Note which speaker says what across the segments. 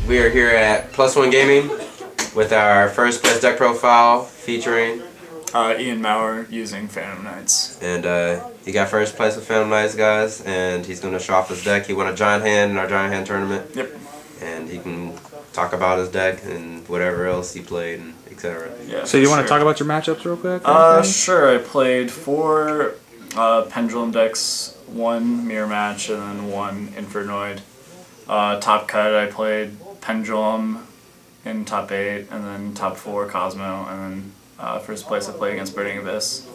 Speaker 1: We are here at Plus One Gaming with our first place deck profile featuring
Speaker 2: Ian Maurer using Phantom Knights.
Speaker 1: And he got first place with Phantom Knights, guys, and he's going to show off his deck. He won a Giant Hand in our Giant Hand tournament.
Speaker 2: Yep.
Speaker 1: And he can talk about his deck and whatever else he played, and etc.
Speaker 2: Yeah.
Speaker 3: So you want to talk about your matchups real quick?
Speaker 2: Sure. I played 4 Pendulum decks, 1 Mirror Match, and then 1 Infernoid. Top cut, I played Pendulum in top 8, and then top 4 Cosmo, and then first place I played against Burning Abyss.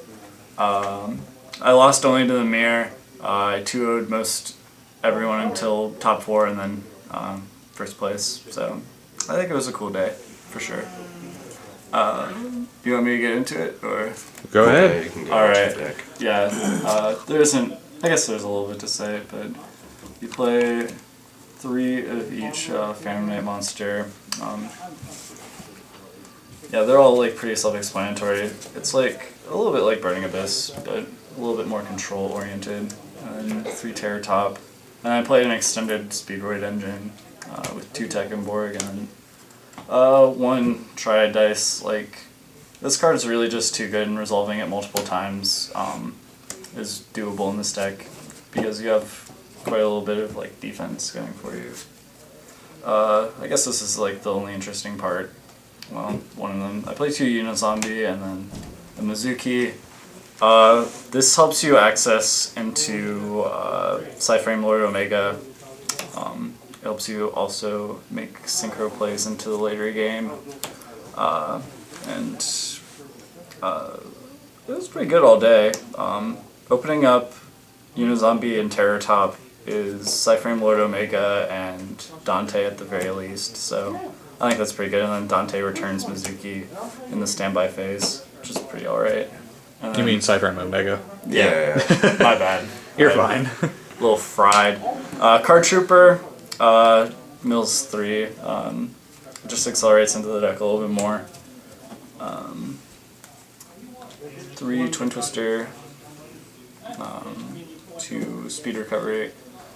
Speaker 2: I lost only to the Mirror. I 2-0'd most everyone until top 4, and then first place. So I think it was a cool day, for sure. You want me to get into it, or?
Speaker 3: Go ahead.
Speaker 1: Okay, you can go
Speaker 2: All
Speaker 1: with
Speaker 2: right.
Speaker 1: your deck.
Speaker 2: Yeah. There isn't. I guess there's a little bit to say, but you play 3 of each Phantom Knight monster. Yeah, they're all like pretty self-explanatory. It's like a little bit like Burning Abyss, but a little bit more control-oriented. And 3 Terror Top. And I played an extended Speedroid engine with 2 Tekkenborg and then 1 Triad Dice. Like, this card is really just too good, and resolving it multiple times is doable in this deck because you have quite a little bit of like defense going for you. I guess this is like the only interesting part. Well, one of them. I play 2 Unizombie and then the Mizuki. This helps you access into Cyframe Lord Omega. It helps you also make synchro plays into the later game. And it was pretty good all day. Opening up Unizombie and Terror Top is Cyframe Lord Omega and Dante at the very least, so I think that's pretty good. And then Dante returns Mizuki in the standby phase, which is pretty alright.
Speaker 3: You mean Cypher Omega?
Speaker 1: Yeah.
Speaker 2: My bad.
Speaker 3: You're fine.
Speaker 2: A little fried. Card Trooper, mills 3, just accelerates into the deck a little bit more. 3 Twin Twister, 2 Speed Recovery.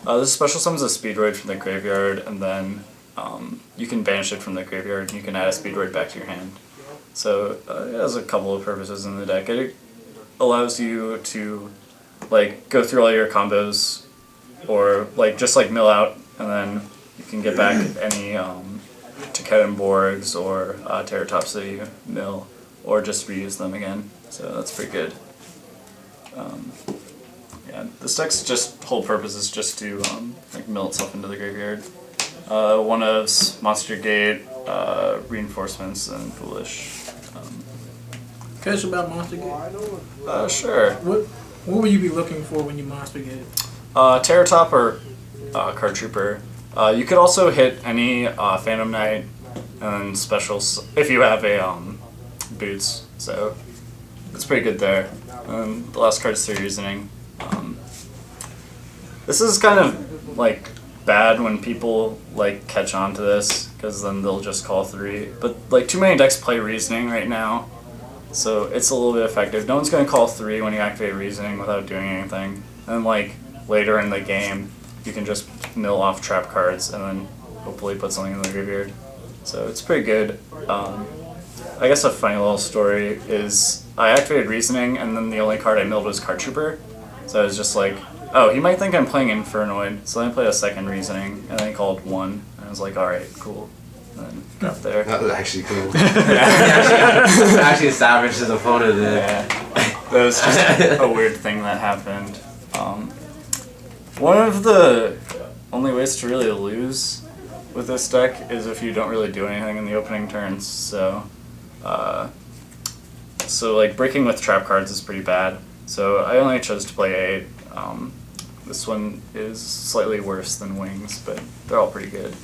Speaker 2: This special summons a Speedroid from the graveyard, and then you can banish it from the graveyard, and you can add a Speedroid back to your hand. So it has a couple of purposes in the deck. It allows you to like go through all your combos, or like just like mill out, and then you can get back any Tekkenborgs or Terror Tops that you mill, or just reuse them again. So that's pretty good. Yeah, this deck's just whole purpose is just to like mill itself into the graveyard. One of Monster Gate, Reinforcements, and Foolish.
Speaker 4: Can I ask you about Monster Gate?
Speaker 2: Sure.
Speaker 4: What would you be looking for when you Monster Gate?
Speaker 2: Terror Top or Card Trooper. You could also hit any Phantom Knight and specials if you have a Boots. So it's pretty good there. The last card is 3 Reasoning. This is kind of like bad when people like catch on to this, because then they'll just call 3. But like too many decks play Reasoning right now, so it's a little bit effective. No one's gonna call 3 when you activate Reasoning without doing anything. And like later in the game, you can just mill off trap cards and then hopefully put something in the graveyard. So it's pretty good. I guess a funny little story is I activated Reasoning, and then the only card I milled was Card Trooper. So I was just like, oh, he might think I'm playing Infernoid, so then I played a second Reasoning, and then he called 1, and I was like, alright, cool. And then got there.
Speaker 1: That was actually cool. He actually savaged his opponent there.
Speaker 2: Yeah. That was just a weird thing that happened. One of the only ways to really lose with this deck is if you don't really do anything in the opening turns, so like breaking with trap cards is pretty bad. So I only chose to play 8. This one is slightly worse than Wings, but they're all pretty good.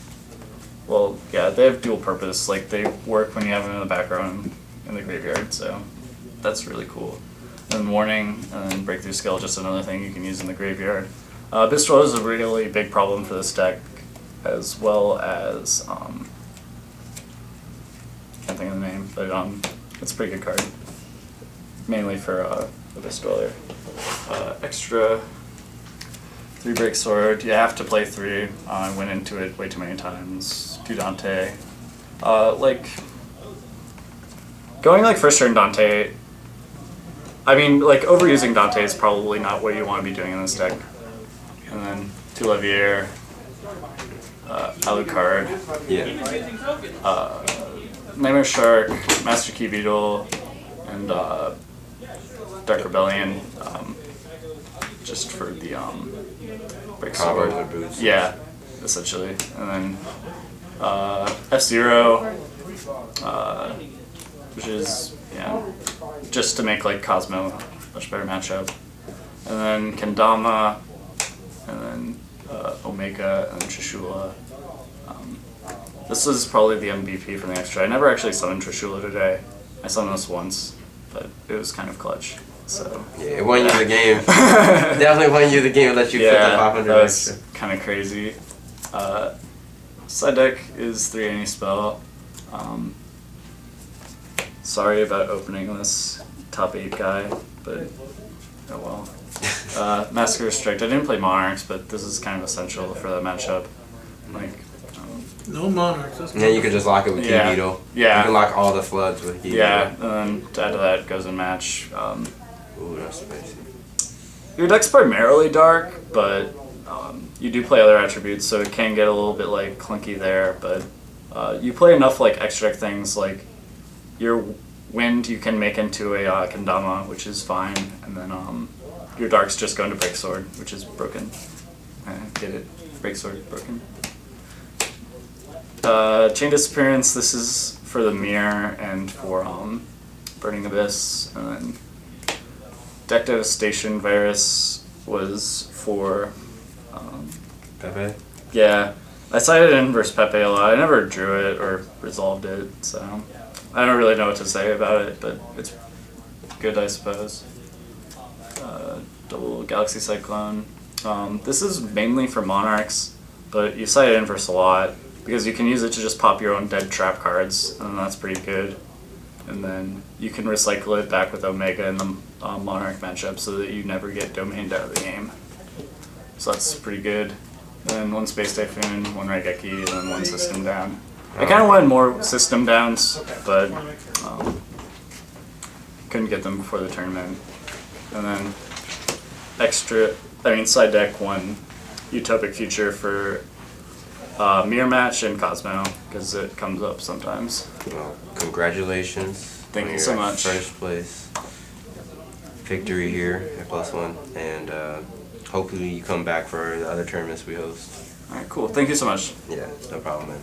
Speaker 2: Well, yeah, they have dual purpose. Like, they work when you have them in the background in the graveyard, so that's really cool. And Warning and Breakthrough Skill, just another thing you can use in the graveyard. Bistro is a really big problem for this deck, as well as, can't think of the name, but it's a pretty good card. Mainly for the Destroyer. Extra 3 break sword. You have to play 3. I went into it way too many times. Do Dante. Like, going like first turn Dante, I mean, like, overusing Dante is probably not what you want to be doing in this deck. And then 2 Levier, Alucard, Nightmare Shark, Master Key Beetle, and Dark Rebellion, just for the break sword.
Speaker 1: Combos or boots.
Speaker 2: Yeah, essentially. And then F-Zero, which is, yeah, just to make like Cosmo a much better matchup. And then Kendama, and then Omega, and then Trishula. This is probably the MVP for the extra. I never actually summoned Trishula today. I summoned this once, but it was kind of clutch. So
Speaker 1: Yeah, it won you the game. Definitely won you the game and let you put the 500
Speaker 2: that was
Speaker 1: extra.
Speaker 2: kind of crazy. Side deck is 3 any spell. Sorry about opening this top 8 guy, but oh well. Massacre Restrict. I didn't play Monarchs, but this is kind of essential for that matchup. Like,
Speaker 4: No Monarchs. That's
Speaker 1: And then you can just lock it with Key
Speaker 2: Yeah.
Speaker 1: Beetle.
Speaker 2: Yeah.
Speaker 1: You can lock all the floods with Key
Speaker 2: yeah, and then to add to that goes in match.
Speaker 1: Ooh, that's spicy.
Speaker 2: Your deck's primarily dark, but you do play other attributes, so it can get a little bit like clunky there. But you play enough like extra deck things, like your wind you can make into a Kendama, which is fine, and then your darks just go into Break Sword, which is broken. Get it? Break Sword broken. Chain Disappearance. This is for the Mirror and for Burning Abyss, and then Deck Devastation Virus was for
Speaker 1: Pepe?
Speaker 2: yeah. I sided in versus Pepe a lot. I never drew it or resolved it, so I don't really know what to say about it, but it's good, I suppose. Double Galaxy Cyclone. This is mainly for Monarchs, but you side it in versus a lot because you can use it to just pop your own dead trap cards, and that's pretty good. And then you can recycle it back with Omega in the Monarch matchup so that you never get domained out of the game. So that's pretty good. Then 1 Space Typhoon, 1 Raigeki, and then 1 System Down. I kind of wanted more System Downs, but couldn't get them before the tournament. And then side deck 1 Utopic Future for Mirror Match and Cosmo, because it comes up sometimes.
Speaker 1: Well, congratulations.
Speaker 2: Thank
Speaker 1: on
Speaker 2: you
Speaker 1: your
Speaker 2: so much.
Speaker 1: First place victory here at +1, and hopefully you come back for the other tournaments we host.
Speaker 2: Alright, cool. Thank you so much.
Speaker 1: Yeah, no problem, man.